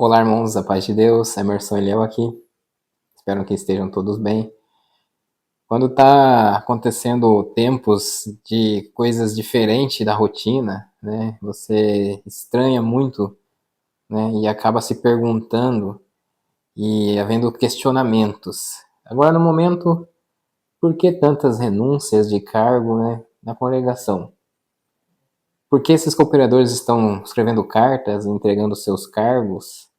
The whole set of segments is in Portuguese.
Olá, irmãos, a paz de Deus, Emerson e Léo aqui. Espero que estejam todos bem. Quando está acontecendo tempos de coisas diferentes da rotina, né, você estranha muito, né, e acaba se perguntando e havendo questionamentos. Agora, no momento, por que tantas renúncias de cargo, né, na congregação? Por que esses cooperadores estão escrevendo cartas, entregando seus cargos?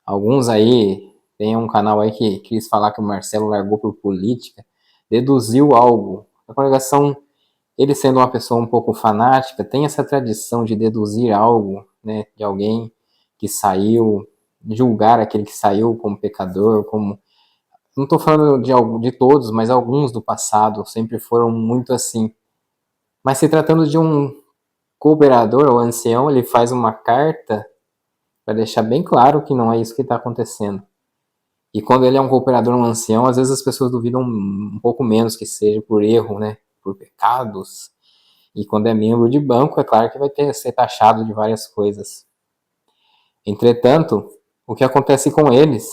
Alguns aí, tem um canal aí que quis falar que o Marcelo largou por política, deduziu algo. A congregação, ele sendo uma pessoa um pouco fanática, tem essa tradição de deduzir algo, né, de alguém que saiu, julgar aquele que saiu como pecador, como... Não estou falando de todos, mas alguns do passado sempre foram muito assim. Mas se tratando de um cooperador ou ancião, ele faz uma carta para deixar bem claro que não é isso que está acontecendo. E quando ele é um cooperador, um ancião, às vezes as pessoas duvidam um pouco menos que seja por erro, né? Por pecados. E quando é membro de banco, é claro que vai ser taxado de várias coisas. Entretanto, o que acontece com eles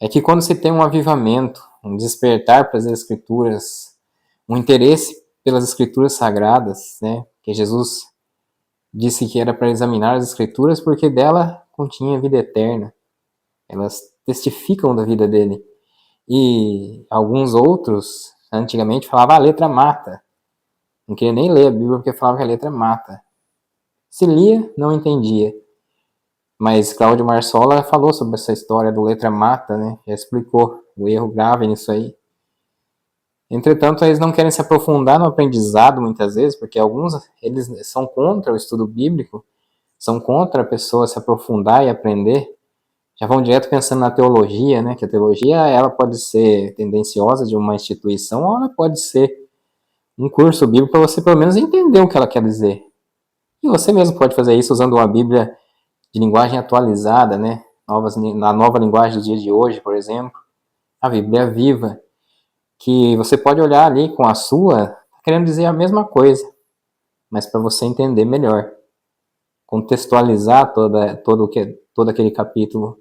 é que quando se tem um avivamento, um despertar para as escrituras, um interesse pelas escrituras sagradas, né? Que Jesus disse que era para examinar as escrituras porque dela continha vida eterna. Elas testificam da vida dele. E alguns outros, antigamente, falavam a letra mata. Não queria nem ler a Bíblia porque falava que a letra mata. Se lia, não entendia. Mas Cláudio Marsola falou sobre essa história do letra mata, né? Já explicou o erro grave nisso aí. Entretanto, eles não querem se aprofundar no aprendizado muitas vezes, porque alguns eles são contra o estudo bíblico, são contra a pessoa se aprofundar e aprender. Já vão direto pensando na teologia, né? Que a teologia ela pode ser tendenciosa de uma instituição ou ela pode ser um curso bíblico para você pelo menos entender o que ela quer dizer. E você mesmo pode fazer isso usando uma Bíblia de linguagem atualizada, né? Na nova linguagem dos dias de hoje, por exemplo. A Bíblia viva, que você pode olhar ali com a sua, querendo dizer a mesma coisa, mas para você entender melhor. Contextualizar todo aquele capítulo.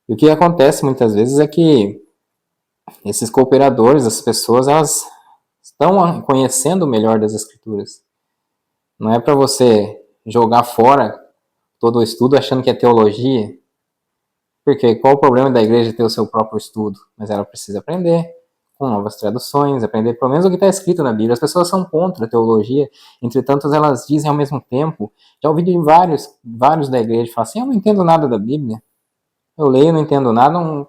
E o que acontece muitas vezes é que esses cooperadores, as pessoas, elas estão conhecendo o melhor das escrituras. Não é para você jogar fora todo o estudo achando que é teologia. Porque qual o problema da igreja ter o seu próprio estudo? Mas ela precisa aprender com novas traduções, aprender pelo menos o que está escrito na Bíblia. As pessoas são contra a teologia, entretanto elas dizem ao mesmo tempo. Já ouvi de vários da igreja falar assim, eu não entendo nada da Bíblia. Eu leio, não entendo nada. Não...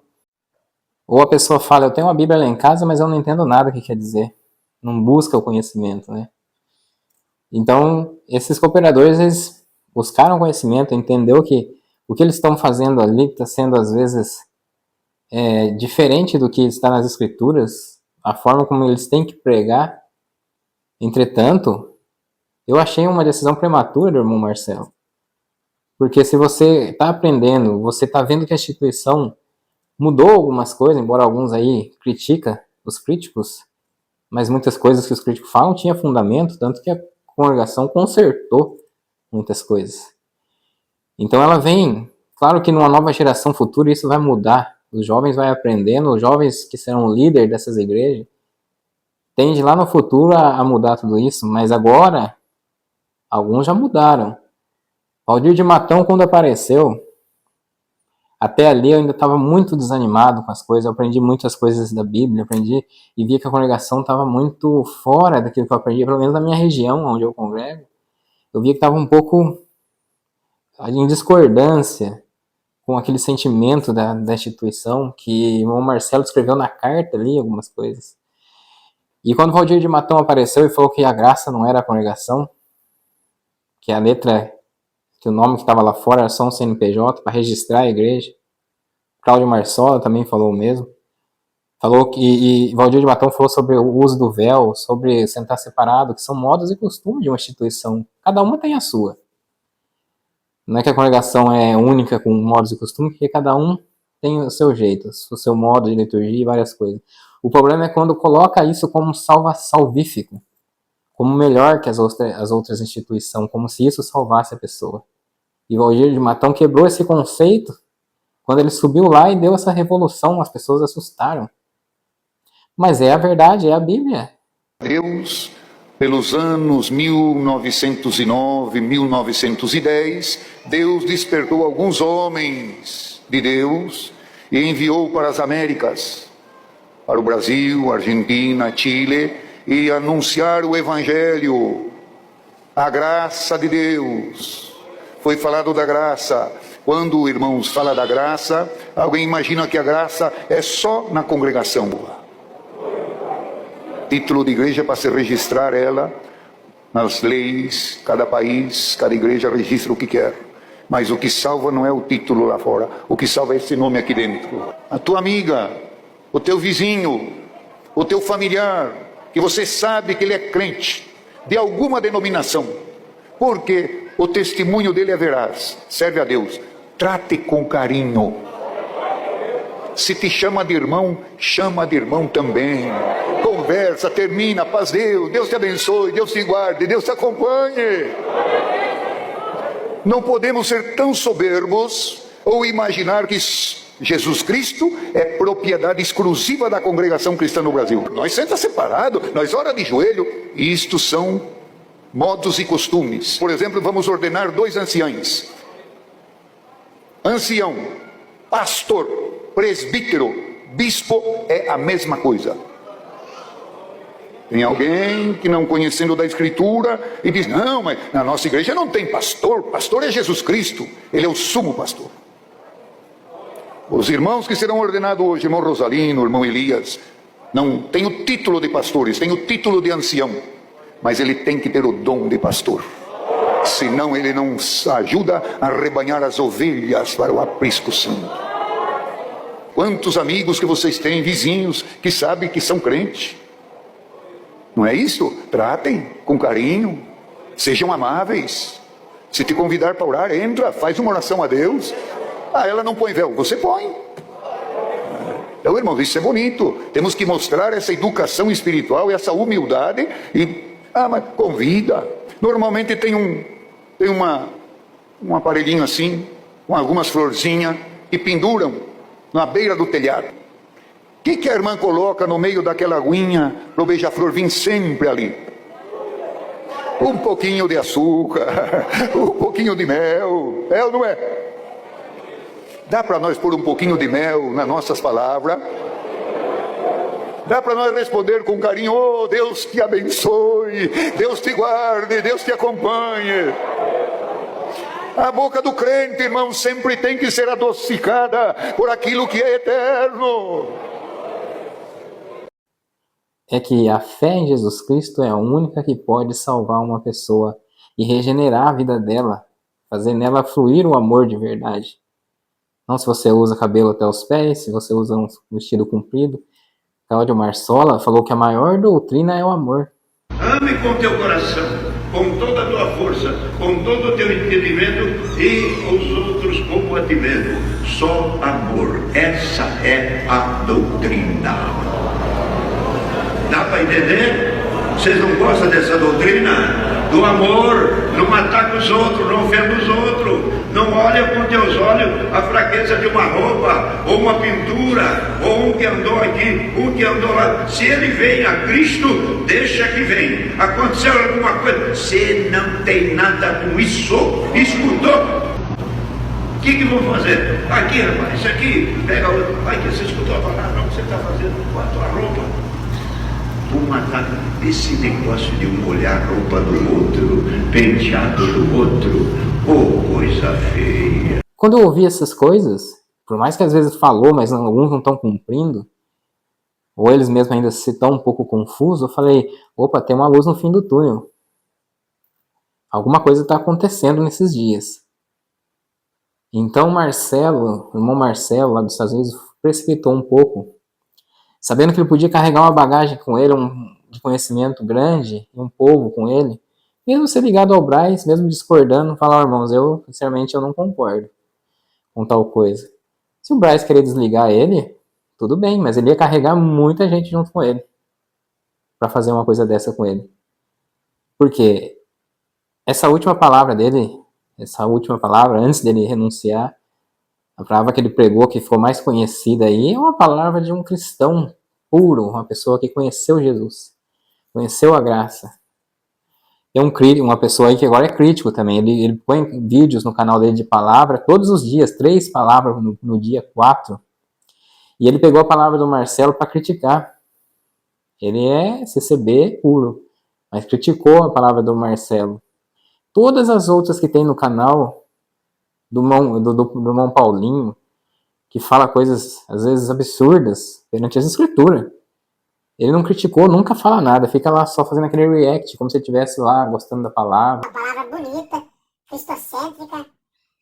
Ou a pessoa fala, eu tenho uma Bíblia lá em casa, mas eu não entendo nada o que quer dizer. Não busca o conhecimento, né? Então, esses cooperadores, eles buscaram conhecimento, entendeu que o que eles estão fazendo ali está sendo, às vezes, diferente do que está nas escrituras, a forma como eles têm que pregar. Entretanto, eu achei uma decisão prematura do irmão Marcelo. Porque se você está aprendendo, você está vendo que a instituição mudou algumas coisas, embora alguns aí critica os críticos, mas muitas coisas que os críticos falam tinha fundamento, tanto que a congregação consertou muitas coisas. Então ela vem, claro que numa nova geração futura isso vai mudar, os jovens vão aprendendo, os jovens que serão líder dessas igrejas, tende lá no futuro a mudar tudo isso, mas agora alguns já mudaram. Valdir de Matão, quando apareceu, até ali eu ainda estava muito desanimado com as coisas, eu aprendi muitas coisas da Bíblia, aprendi e via que a congregação estava muito fora daquilo que eu aprendi, pelo menos na minha região onde eu congrego. Eu via que estava um pouco em discordância com aquele sentimento da instituição que o irmão Marcelo escreveu na carta ali, algumas coisas. E quando Valdir de Matão apareceu e falou que a graça não era a congregação, que a letra, que o nome que estava lá fora era só um CNPJ para registrar a igreja, Cláudio Marsola também falou o mesmo. Falou que, e Valdir de Matão falou sobre o uso do véu, sobre sentar separado, que são modos e costumes de uma instituição. Cada uma tem a sua. Não é que a congregação é única com modos e costumes, porque cada um tem o seu jeito, o seu modo de liturgia e várias coisas. O problema é quando coloca isso como salvífico, como melhor que as outras instituições, como se isso salvasse a pessoa. E o Algir de Matão quebrou esse conceito quando ele subiu lá e deu essa revolução, as pessoas assustaram. Mas é a verdade, é a Bíblia. Deus, pelos anos 1909, 1910, Deus despertou alguns homens de Deus e enviou para as Américas, para o Brasil, Argentina, Chile, e anunciar o Evangelho, a graça de Deus. Foi falado da graça. Quando, irmãos, fala da graça, alguém imagina que a graça é só na congregação. Título de igreja para se registrar ela nas leis, cada país, cada igreja registra o que quer. Mas o que salva não é o título lá fora, o que salva é esse nome aqui dentro. A tua amiga, o teu vizinho, o teu familiar, que você sabe que ele é crente, de alguma denominação, porque o testemunho dele é veraz, serve a Deus. Trate com carinho. Se te chama de irmão, chama de irmão também. Conversa, termina, paz Deus, Deus te abençoe, Deus te guarde, Deus te acompanhe. Não podemos ser tão soberbos ou imaginar que Jesus Cristo é propriedade exclusiva da congregação cristã no Brasil. Nós senta separado, nós ora de joelho. Isto são modos e costumes. Por exemplo, vamos ordenar 2 anciães. Ancião, pastor, presbítero, bispo é a mesma coisa. Tem alguém que não conhecendo da Escritura e diz, não, mas na nossa igreja não tem pastor, pastor é Jesus Cristo, ele é o sumo pastor. Os irmãos que serão ordenados hoje, irmão Rosalino, irmão Elias, não tem o título de pastores, tem o título de ancião, mas ele tem que ter o dom de pastor. Senão ele não ajuda a rebanhar as ovelhas para o aprisco santo. Quantos amigos que vocês têm, vizinhos, que sabem que são crentes? Não é isso? Tratem com carinho, sejam amáveis. Se te convidar para orar, entra, faz uma oração a Deus. Ah, ela não põe véu, você põe. Então, irmãos, isso é bonito. Temos que mostrar essa educação espiritual, essa humildade e, mas convida. Normalmente tem um aparelhinho assim, com algumas florzinhas, e penduram na beira do telhado. O que a irmã coloca no meio daquela aguinha para o beija-flor vir sempre ali? Um pouquinho de açúcar, um pouquinho de mel, é ou não é? Dá para nós pôr um pouquinho de mel nas nossas palavras? Dá para nós responder com carinho, oh, Deus te abençoe, Deus te guarde, Deus te acompanhe. A boca do crente, irmão, sempre tem que ser adocicada por aquilo que é eterno. É que a fé em Jesus Cristo é a única que pode salvar uma pessoa e regenerar a vida dela, fazer nela fluir o amor de verdade. Não se você usa cabelo até os pés, se você usa um vestido comprido. Cláudio Marsola falou que a maior doutrina é o amor. Ame com teu coração, com toda a tua força, com todo o teu entendimento e os outros como a ti mesmo. Só amor. Essa é a doutrina. Dá para entender? Vocês não gostam dessa doutrina? Do amor, não ataca os outros, não ofende os outros, não olha com teus olhos a fraqueza de uma roupa, ou uma pintura, ou um que andou aqui, um que andou lá. Se ele vem a Cristo, deixa que vem. Aconteceu alguma coisa, você não tem nada com isso, escutou? O que vão fazer? Aqui, rapaz, isso aqui, pega outro. Vai que você escutou a palavra, não, o que você está fazendo com a tua roupa? Esse negócio de um olhar a roupa do outro, penteado do outro, coisa feia. Quando eu ouvi essas coisas, por mais que às vezes falou, mas alguns não estão cumprindo, ou eles mesmos ainda se estão um pouco confusos, eu falei, opa, tem uma luz no fim do túnel. Alguma coisa está acontecendo nesses dias. Então o irmão Marcelo, lá dos Estados Unidos, precipitou um pouco, sabendo que ele podia carregar uma bagagem com ele, de conhecimento grande, e um povo com ele, mesmo ser ligado ao Braz, mesmo discordando, falar, irmãos, sinceramente, eu não concordo com tal coisa. Se o Braz querer desligar ele, tudo bem, mas ele ia carregar muita gente junto com ele para fazer uma coisa dessa com ele. Porque essa última palavra dele, essa última palavra, antes dele renunciar, a palavra que ele pregou, que ficou mais conhecida aí, é uma palavra de um cristão puro, uma pessoa que conheceu Jesus, conheceu a graça. Tem uma pessoa aí que agora é crítico também, ele põe vídeos no canal dele de palavra, todos os dias, 3 palavras no dia, 4. E ele pegou a palavra do Marcelo para criticar. Ele é CCB puro, mas criticou a palavra do Marcelo. Todas as outras que tem no canal do irmão Paulinho, que fala coisas, às vezes, absurdas perante as escrituras. Ele não criticou, nunca fala nada, fica lá só fazendo aquele react, como se ele estivesse lá gostando da palavra. Uma palavra bonita, cristocêntrica,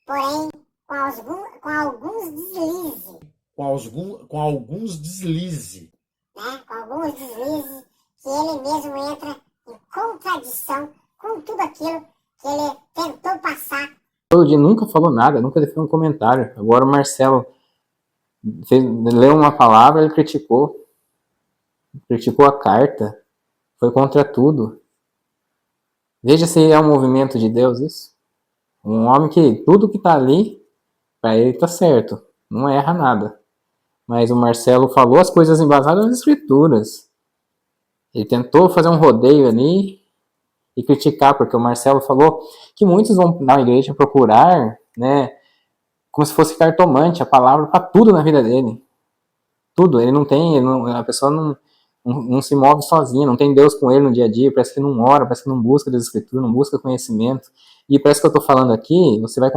porém com alguns deslizes. Com alguns deslizes. Né? Com alguns deslizes que ele mesmo entra em contradição com tudo aquilo que ele tentou passar. Todo dia nunca falou nada, nunca fez um comentário. Agora o Marcelo leu uma palavra, ele criticou a carta, foi contra tudo. Veja se é um movimento de Deus isso. Um homem que tudo que tá ali, para ele tá certo, não erra nada. Mas o Marcelo falou as coisas embasadas nas escrituras. Ele tentou fazer um rodeio ali e criticar, porque o Marcelo falou que muitos vão na igreja procurar, né, como se fosse cartomante, a palavra para tudo na vida dele. Tudo, a pessoa não se move sozinha, não tem Deus com ele no dia a dia, parece que não ora, parece que não busca das escrituras, não busca conhecimento. E parece que eu estou falando aqui, você vai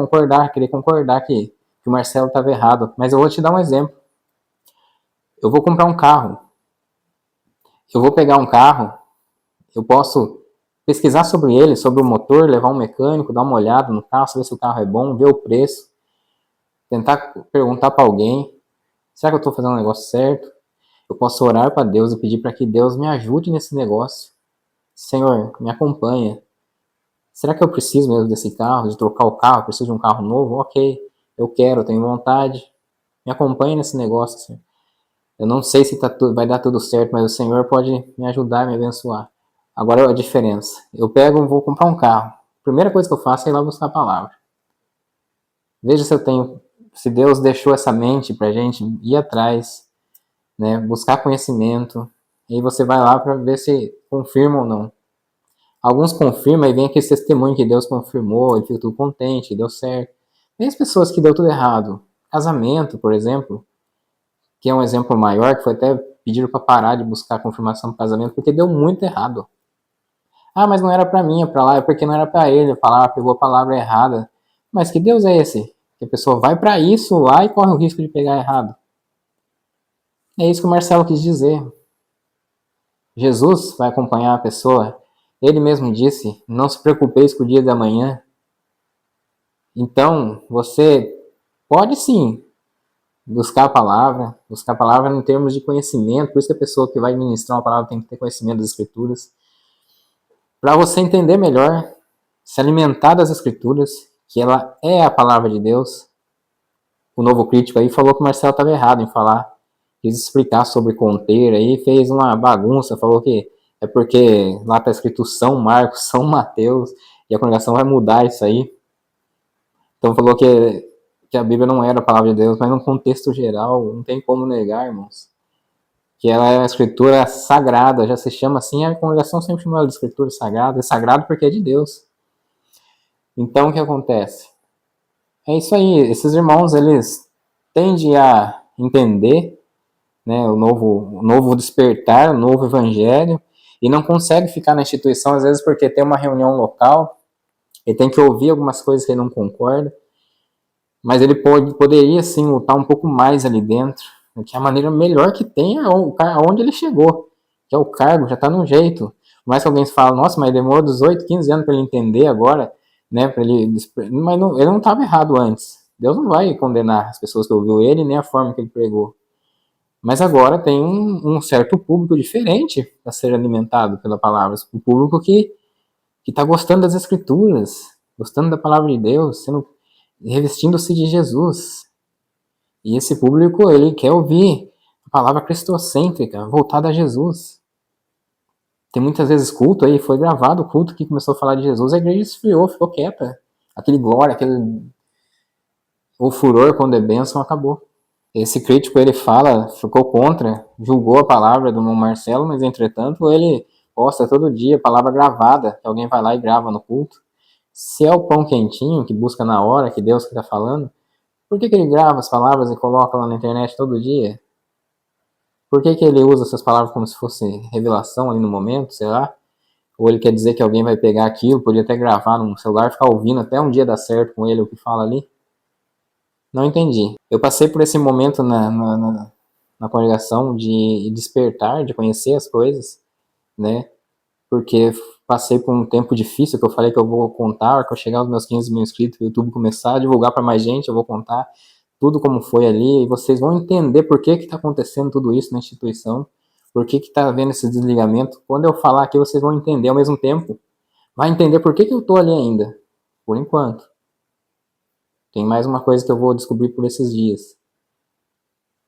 querer concordar que o Marcelo estava errado. Mas eu vou te dar um exemplo. Eu vou comprar um carro. Eu vou pegar um carro, eu posso pesquisar sobre ele, sobre o motor, levar um mecânico, dar uma olhada no carro, saber se o carro é bom, ver o preço, tentar perguntar para alguém, será que eu estou fazendo o negócio certo? Eu posso orar para Deus e pedir para que Deus me ajude nesse negócio. Senhor, me acompanha. Será que eu preciso mesmo desse carro, de trocar o carro, preciso de um carro novo? Ok, eu quero, eu tenho vontade. Me acompanha nesse negócio, Senhor. Eu não sei se vai dar tudo certo, mas o Senhor pode me ajudar, me abençoar. Agora a diferença. Eu vou comprar um carro. A primeira coisa que eu faço é ir lá buscar a palavra. Veja se Deus deixou essa mente pra gente ir atrás, né, buscar conhecimento. E aí você vai lá para ver se confirma ou não. Alguns confirmam e vem aquele testemunho que Deus confirmou, e fica tudo contente, que deu certo. Tem as pessoas que deu tudo errado. Casamento, por exemplo, que é um exemplo maior, que foi até pediram para parar de buscar confirmação do casamento, porque deu muito errado. Ah, mas não era para mim, é para lá, é porque não era para ele, pegou a palavra errada. Mas que Deus é esse? Que a pessoa vai para isso lá e corre o risco de pegar errado. É isso que o Marcelo quis dizer. Jesus vai acompanhar a pessoa. Ele mesmo disse, não se preocupeis com o dia da manhã. Então, você pode sim buscar a palavra em termos de conhecimento, por isso que a pessoa que vai ministrar uma palavra tem que ter conhecimento das escrituras, para você entender melhor, se alimentar das escrituras, que ela é a palavra de Deus. O novo crítico aí falou que o Marcelo estava errado em falar, quis explicar sobre conter, aí fez uma bagunça, falou que é porque lá está escrito São Marcos, São Mateus, e a congregação vai mudar isso aí. Então falou que a Bíblia não era a palavra de Deus, mas num contexto geral, não tem como negar, irmãos, que ela é a escritura sagrada, já se chama assim, a congregação sempre chamou ela de escritura sagrada, é sagrado porque é de Deus. Então o que acontece? É isso aí, esses irmãos, eles tendem a entender, né, o novo despertar, o novo evangelho, e não consegue ficar na instituição, às vezes porque tem uma reunião local, ele tem que ouvir algumas coisas que ele não concorda, mas ele poderia sim lutar um pouco mais ali dentro, que a maneira melhor que tem é onde ele chegou, que é o cargo, já está no jeito. Por mais que alguém fale, nossa, mas demorou 18, 15 anos para ele entender agora, né, mas ele não estava errado antes. Deus não vai condenar as pessoas que ouviu ele, nem a forma que ele pregou. Mas agora tem um certo público diferente a ser alimentado pela palavra, o público que está gostando das escrituras, gostando da palavra de Deus, revestindo-se de Jesus. E esse público, ele quer ouvir a palavra cristocêntrica, voltada a Jesus. Tem muitas vezes culto aí, foi gravado o culto que começou a falar de Jesus, a igreja esfriou, ficou quieta. aquele glória, o furor quando é bênção acabou. Esse crítico, ele fala, ficou contra, julgou a palavra do irmão Marcelo, mas entretanto ele posta todo dia palavra gravada, que alguém vai lá e grava no culto. Se é o pão quentinho, que busca na hora, que Deus que está falando, por que ele grava as palavras e coloca lá na internet todo dia? Por que ele usa essas palavras como se fosse revelação ali no momento, sei lá? Ou ele quer dizer que alguém vai pegar aquilo, podia até gravar no celular, ficar ouvindo até um dia dar certo com ele o que fala ali? Não entendi. Eu passei por esse momento na congregação de despertar, de conhecer as coisas, né? Porque passei por um tempo difícil, que eu falei que eu vou contar, que eu chegar aos meus 15 mil inscritos, o YouTube começar a divulgar para mais gente, eu vou contar tudo como foi ali, e vocês vão entender por que está acontecendo tudo isso na instituição, por que está havendo esse desligamento. Quando eu falar aqui, vocês vão entender ao mesmo tempo. Vai entender por que eu estou ali ainda, por enquanto. Tem mais uma coisa que eu vou descobrir por esses dias.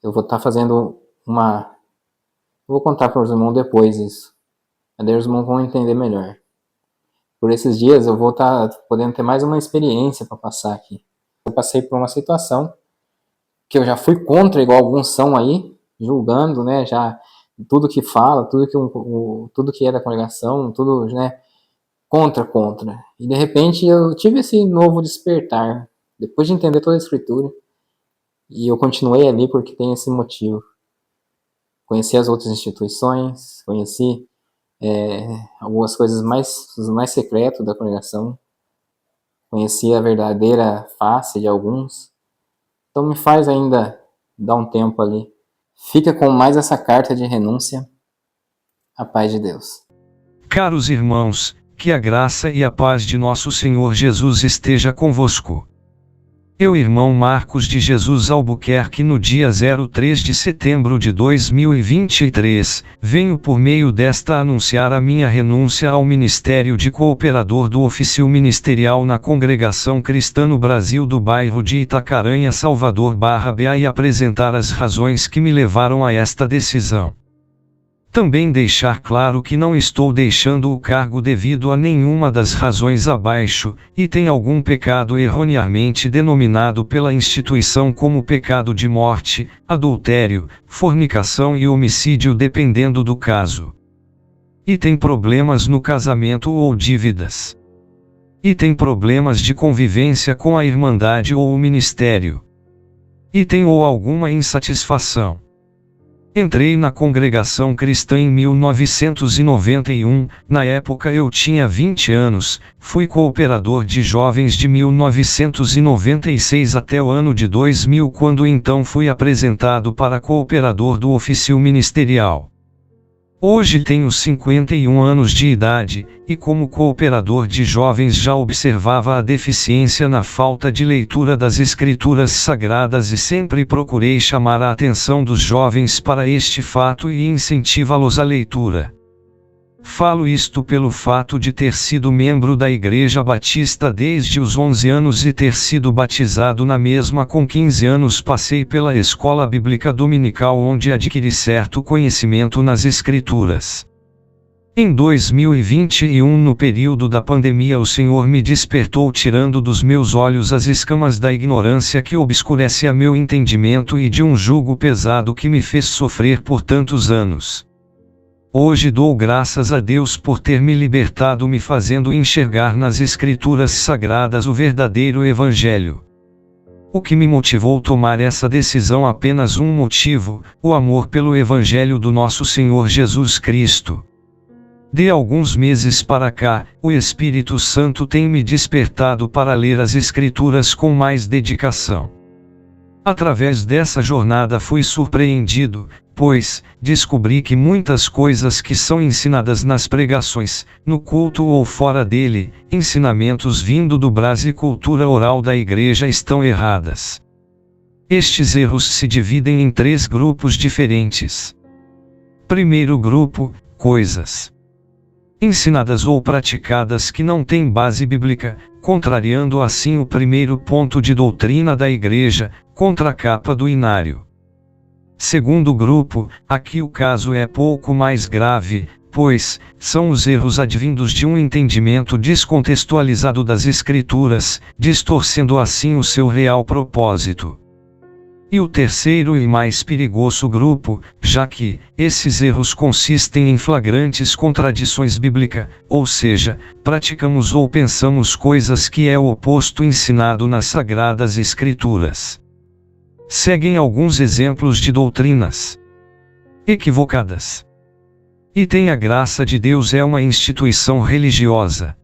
Eu vou estar fazendo uma... Eu vou contar para os irmãos depois isso. Daí os irmãos vão entender melhor. Por esses dias eu vou estar podendo ter mais uma experiência para passar aqui. Eu passei por uma situação que eu já fui contra, igual alguns são aí, julgando, né, já tudo que fala, tudo que é da congregação, tudo, né, contra. E de repente eu tive esse novo despertar, depois de entender toda a escritura, e eu continuei ali porque tem esse motivo. Conheci as outras instituições, conheci algumas coisas mais secretas da congregação, conheci a verdadeira face de alguns, então me faz ainda dar um tempo ali. Fica com mais essa carta de renúncia. A paz de Deus. Caros irmãos, que a graça e a paz de nosso Senhor Jesus esteja convosco. Eu, irmão Marcos de Jesus Albuquerque, no dia 03 de setembro de 2023, venho por meio desta anunciar a minha renúncia ao ministério de cooperador do ofício ministerial na Congregação Cristã no Brasil do bairro de Itacaranha, Salvador /BA, e apresentar as razões que me levaram a esta decisão. Também deixar claro que não estou deixando o cargo devido a nenhuma das razões abaixo, e tem algum pecado erroneamente denominado pela instituição como pecado de morte, adultério, fornicação e homicídio dependendo do caso. E tem problemas no casamento ou dívidas. E tem problemas de convivência com a irmandade ou o ministério. E tem ou alguma insatisfação. Entrei na Congregação Cristã em 1991, na época eu tinha 20 anos, fui cooperador de jovens de 1996 até o ano de 2000, quando então fui apresentado para cooperador do ofício ministerial. Hoje tenho 51 anos de idade, e como cooperador de jovens já observava a deficiência na falta de leitura das Escrituras Sagradas e sempre procurei chamar a atenção dos jovens para este fato e incentivá-los à leitura. Falo isto pelo fato de ter sido membro da Igreja Batista desde os 11 anos e ter sido batizado na mesma com 15 anos. Passei pela escola bíblica dominical onde adquiri certo conhecimento nas Escrituras. Em 2021, no período da pandemia, o Senhor me despertou tirando dos meus olhos as escamas da ignorância que obscurece a meu entendimento e de um jugo pesado que me fez sofrer por tantos anos. Hoje dou graças a Deus por ter me libertado, me fazendo enxergar nas Escrituras Sagradas o verdadeiro Evangelho. O que me motivou a tomar essa decisão? Apenas um motivo: o amor pelo Evangelho do nosso Senhor Jesus Cristo. De alguns meses para cá, o Espírito Santo tem me despertado para ler as Escrituras com mais dedicação. Através dessa jornada fui surpreendido, pois descobri que muitas coisas que são ensinadas nas pregações, no culto ou fora dele, ensinamentos vindo do brás e cultura oral da igreja, estão erradas. Estes erros se dividem em 3 grupos diferentes. Primeiro grupo: coisas ensinadas ou praticadas que não têm base bíblica, contrariando assim o primeiro ponto de doutrina da igreja, contra a capa do inário. Segundo grupo: aqui o caso é pouco mais grave, pois, são os erros advindos de um entendimento descontextualizado das Escrituras, distorcendo assim o seu real propósito. E o terceiro e mais perigoso grupo, já que esses erros consistem em flagrantes contradições bíblicas, ou seja, praticamos ou pensamos coisas que é o oposto ensinado nas Sagradas Escrituras. Seguem alguns exemplos de doutrinas equivocadas. E tem a graça de Deus é uma instituição religiosa.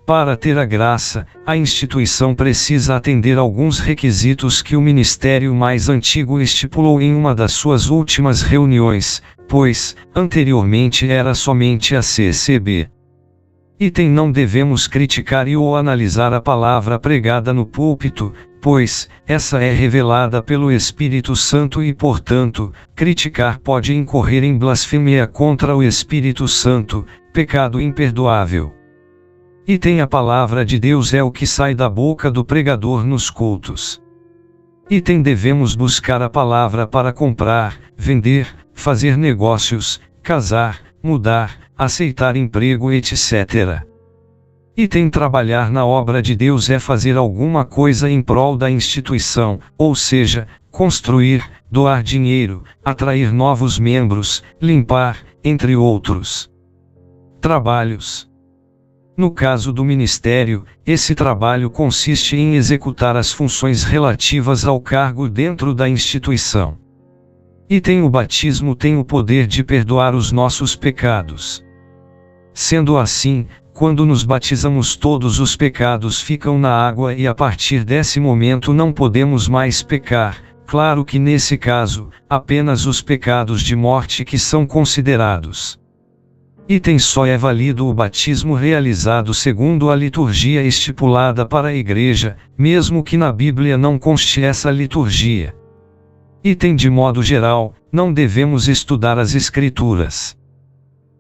Para ter a graça, a instituição precisa atender alguns requisitos que o ministério mais antigo estipulou em uma das suas últimas reuniões, pois, anteriormente era somente a CCB. Item: não devemos criticar e ou analisar a palavra pregada no púlpito, pois, essa é revelada pelo Espírito Santo e, portanto, criticar pode incorrer em blasfêmia contra o Espírito Santo, pecado imperdoável. Item: a palavra de Deus é o que sai da boca do pregador nos cultos. Item: devemos buscar a palavra para comprar, vender, fazer negócios, casar, mudar, aceitar emprego, etc. Item: trabalhar na obra de Deus é fazer alguma coisa em prol da instituição, ou seja, construir, doar dinheiro, atrair novos membros, limpar, entre outros trabalhos. No caso do ministério, esse trabalho consiste em executar as funções relativas ao cargo dentro da instituição. Item: o batismo tem o poder de perdoar os nossos pecados. Sendo assim, quando nos batizamos, todos os pecados ficam na água e a partir desse momento não podemos mais pecar. Claro que nesse caso, apenas os pecados de morte que são considerados. Item: só é válido o batismo realizado segundo a liturgia estipulada para a igreja, mesmo que na Bíblia não conste essa liturgia. Item: de modo geral, não devemos estudar as Escrituras.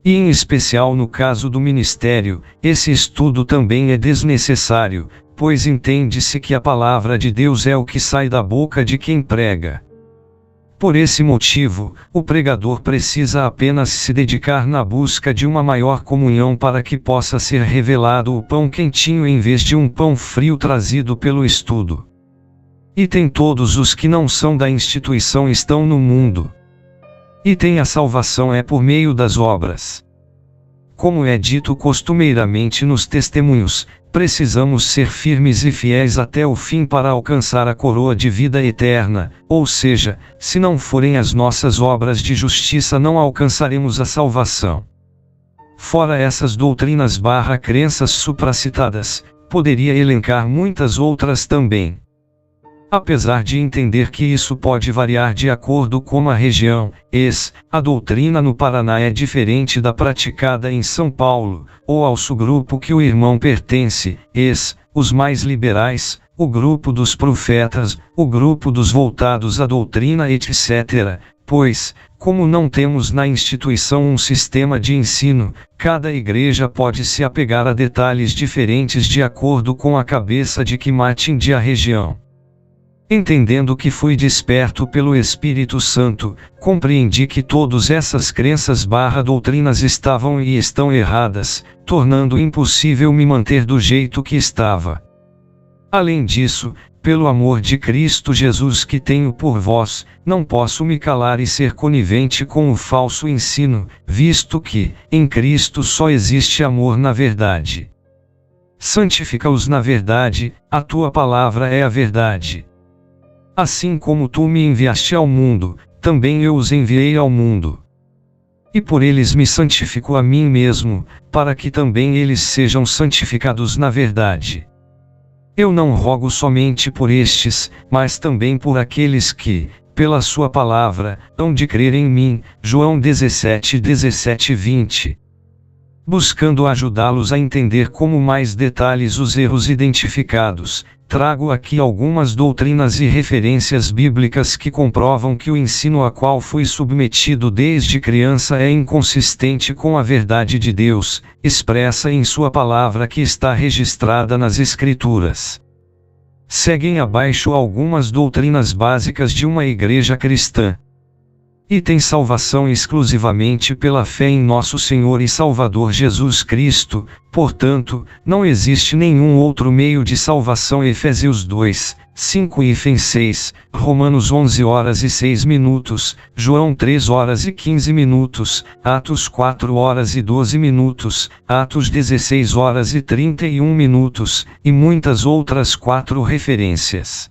E em especial no caso do ministério, esse estudo também é desnecessário, pois entende-se que a palavra de Deus é o que sai da boca de quem prega. Por esse motivo, o pregador precisa apenas se dedicar na busca de uma maior comunhão para que possa ser revelado o pão quentinho em vez de um pão frio trazido pelo estudo. Item: todos os que não são da instituição estão no mundo. Item: a salvação é por meio das obras. Como é dito costumeiramente nos testemunhos, precisamos ser firmes e fiéis até o fim para alcançar a coroa de vida eterna, ou seja, se não forem as nossas obras de justiça não alcançaremos a salvação. Fora essas doutrinas / crenças supracitadas, poderia elencar muitas outras também. Apesar de entender que isso pode variar de acordo com a região, a doutrina no Paraná é diferente da praticada em São Paulo, ou ao subgrupo que o irmão pertence, os mais liberais, o grupo dos profetas, o grupo dos voltados à doutrina, etc., pois, como não temos na instituição um sistema de ensino, cada igreja pode se apegar a detalhes diferentes de acordo com a cabeça de que atinge a região. Entendendo que fui desperto pelo Espírito Santo, compreendi que todas essas crenças / doutrinas estavam e estão erradas, tornando impossível me manter do jeito que estava. Além disso, pelo amor de Cristo Jesus que tenho por vós, não posso me calar e ser conivente com o falso ensino, visto que, em Cristo só existe amor na verdade. Santifica-os na verdade, a tua palavra é a verdade. Assim como tu me enviaste ao mundo, também eu os enviei ao mundo. E por eles me santifico a mim mesmo, para que também eles sejam santificados na verdade. Eu não rogo somente por estes, mas também por aqueles que, pela sua palavra, hão de crer em mim. João 17:17-20. Buscando ajudá-los a entender com mais detalhes os erros identificados, trago aqui algumas doutrinas e referências bíblicas que comprovam que o ensino a qual fui submetido desde criança é inconsistente com a verdade de Deus, expressa em sua palavra que está registrada nas Escrituras. Seguem abaixo algumas doutrinas básicas de uma igreja cristã. E tem salvação exclusivamente pela fé em nosso Senhor e Salvador Jesus Cristo, portanto, não existe nenhum outro meio de salvação. Efésios 2, 5 e 6, Romanos 11 horas e 6 minutos, João 3 horas e 15 minutos, Atos 4 horas e 12 minutos, Atos 16 horas e 31 minutos, e muitas outras 4 referências.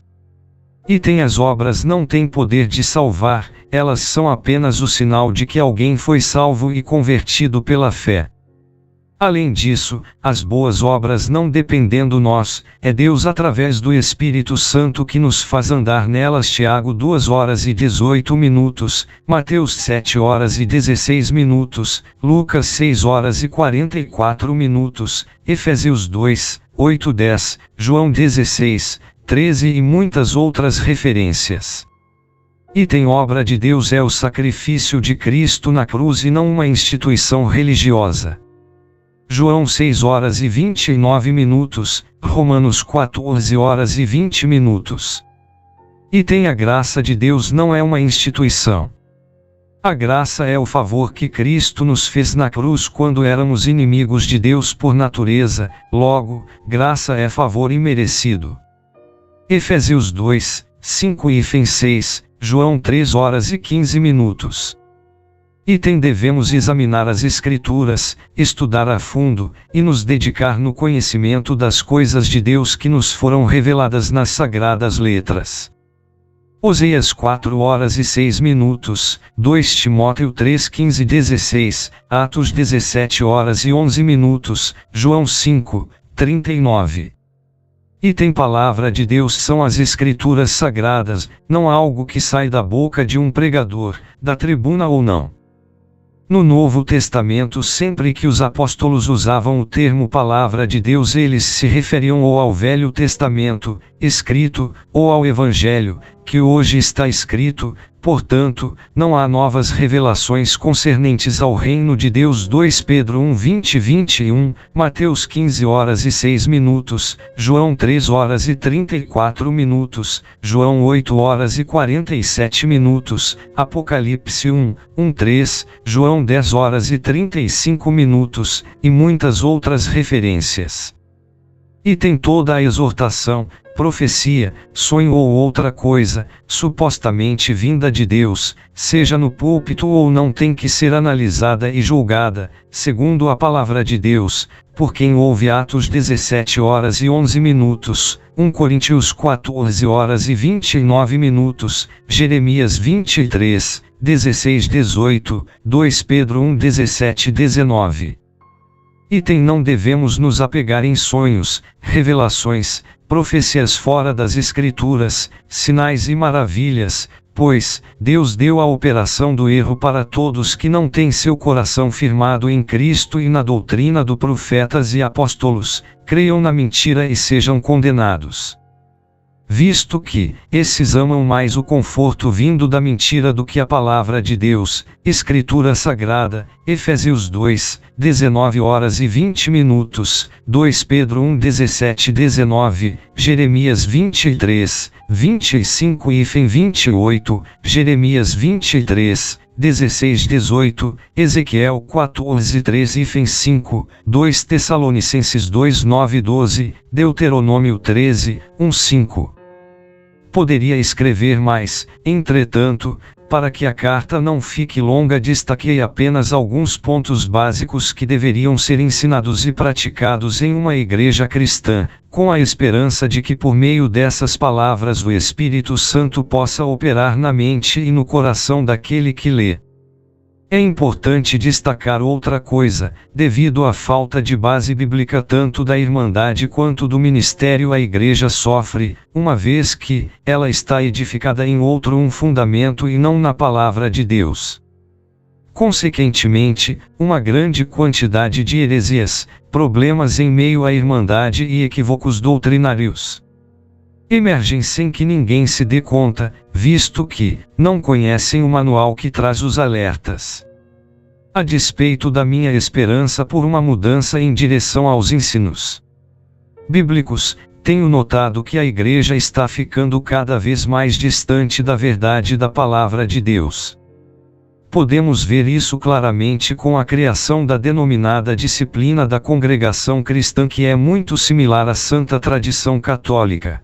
E tem as obras não têm poder de salvar, elas são apenas o sinal de que alguém foi salvo e convertido pela fé. Além disso, as boas obras não dependendo nós, é Deus através do Espírito Santo que nos faz andar nelas. Tiago 2 horas e 18 minutos, Mateus 7 horas e 16 minutos, Lucas 6 horas e 44 minutos, Efésios 2, 8 10, João 16, 13 e muitas outras referências. E tem obra de Deus é o sacrifício de Cristo na cruz e não uma instituição religiosa. João 6 horas e 29 minutos, Romanos 14 horas e 20 minutos. E tem a graça de Deus não é uma instituição. A graça é o favor que Cristo nos fez na cruz quando éramos inimigos de Deus por natureza, logo, graça é favor imerecido. Efésios 2, 5 e 6, João 3 horas e 15 minutos. E devemos examinar as Escrituras, estudar a fundo, e nos dedicar no conhecimento das coisas de Deus que nos foram reveladas nas Sagradas Letras. Oséias 4 horas e 6 minutos, 2 Timóteo 3 15 e 16, Atos 17 horas e 11 minutos, João 5, 39. E tem palavra de Deus são as Escrituras Sagradas, não algo que sai da boca de um pregador, da tribuna ou não. No Novo Testamento, sempre que os apóstolos usavam o termo Palavra de Deus, eles se referiam ou ao Velho Testamento, escrito, ou ao Evangelho, que hoje está escrito. Portanto, não há novas revelações concernentes ao reino de Deus. 2 Pedro 1 20 e 21, Mateus 15 horas e 6 minutos, João 3 horas e 34 minutos, João 8 horas e 47 minutos, Apocalipse 1, 3, João 10 horas e 35 minutos, e muitas outras referências. E tem toda a exortação, profecia, sonho ou outra coisa, supostamente vinda de Deus, seja no púlpito ou não, tem que ser analisada e julgada, segundo a palavra de Deus, por quem ouve. Atos 17 horas e 11 minutos, 1 Coríntios 14 horas e 29 minutos, Jeremias 23, 16 18, 2 Pedro 1 17 19. E não devemos nos apegar em sonhos, revelações, profecias fora das Escrituras, sinais e maravilhas, pois Deus deu a operação do erro para todos que não têm seu coração firmado em Cristo e na doutrina dos profetas e apóstolos, creiam na mentira e sejam condenados. Visto que esses amam mais o conforto vindo da mentira do que a palavra de Deus, Escritura Sagrada, Efésios 2, 19 horas e 20 minutos, 2 Pedro 1 17 19, Jeremias 23, 25 e 28, Jeremias 23, 16 18, Ezequiel 14 13 e 5, 2 Tessalonicenses 2 9 12, Deuteronômio 13, 1 5. Poderia escrever mais, entretanto, para que a carta não fique longa, destaquei apenas alguns pontos básicos que deveriam ser ensinados e praticados em uma igreja cristã, com a esperança de que por meio dessas palavras o Espírito Santo possa operar na mente e no coração daquele que lê. É importante destacar outra coisa, devido à falta de base bíblica tanto da Irmandade quanto do ministério, a igreja sofre, uma vez que ela está edificada em outro fundamento e não na palavra de Deus. Consequentemente, uma grande quantidade de heresias, problemas em meio à Irmandade e equívocos doutrinários emergem sem que ninguém se dê conta, visto que não conhecem o manual que traz os alertas. A despeito da minha esperança por uma mudança em direção aos ensinos bíblicos, tenho notado que a igreja está ficando cada vez mais distante da verdade da palavra de Deus. podemos ver isso claramente com a criação da denominada disciplina da congregação cristã, que é muito similar à santa tradição católica.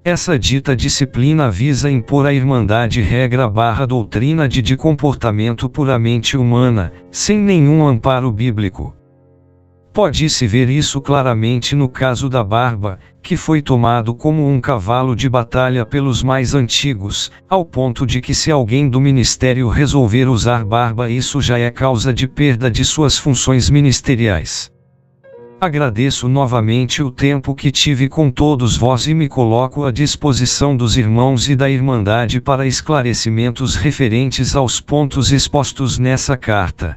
Essa dita disciplina visa impor à Irmandade regra/doutrina de comportamento puramente humana, sem nenhum amparo bíblico. Pode-se ver isso claramente no caso da barba, que foi tomado como um cavalo de batalha pelos mais antigos, ao ponto de que se alguém do ministério resolver usar barba, isso já é causa de perda de suas funções ministeriais. Agradeço novamente o tempo que tive com todos vós e me coloco à disposição dos irmãos e da Irmandade para esclarecimentos referentes aos pontos expostos nessa carta.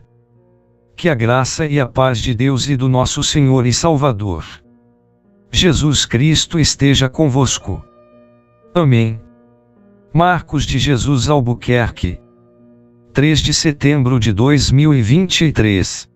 Que a graça e a paz de Deus e do nosso Senhor e Salvador Jesus Cristo esteja convosco. Amém. Marcos de Jesus Albuquerque, 3 de setembro de 2023.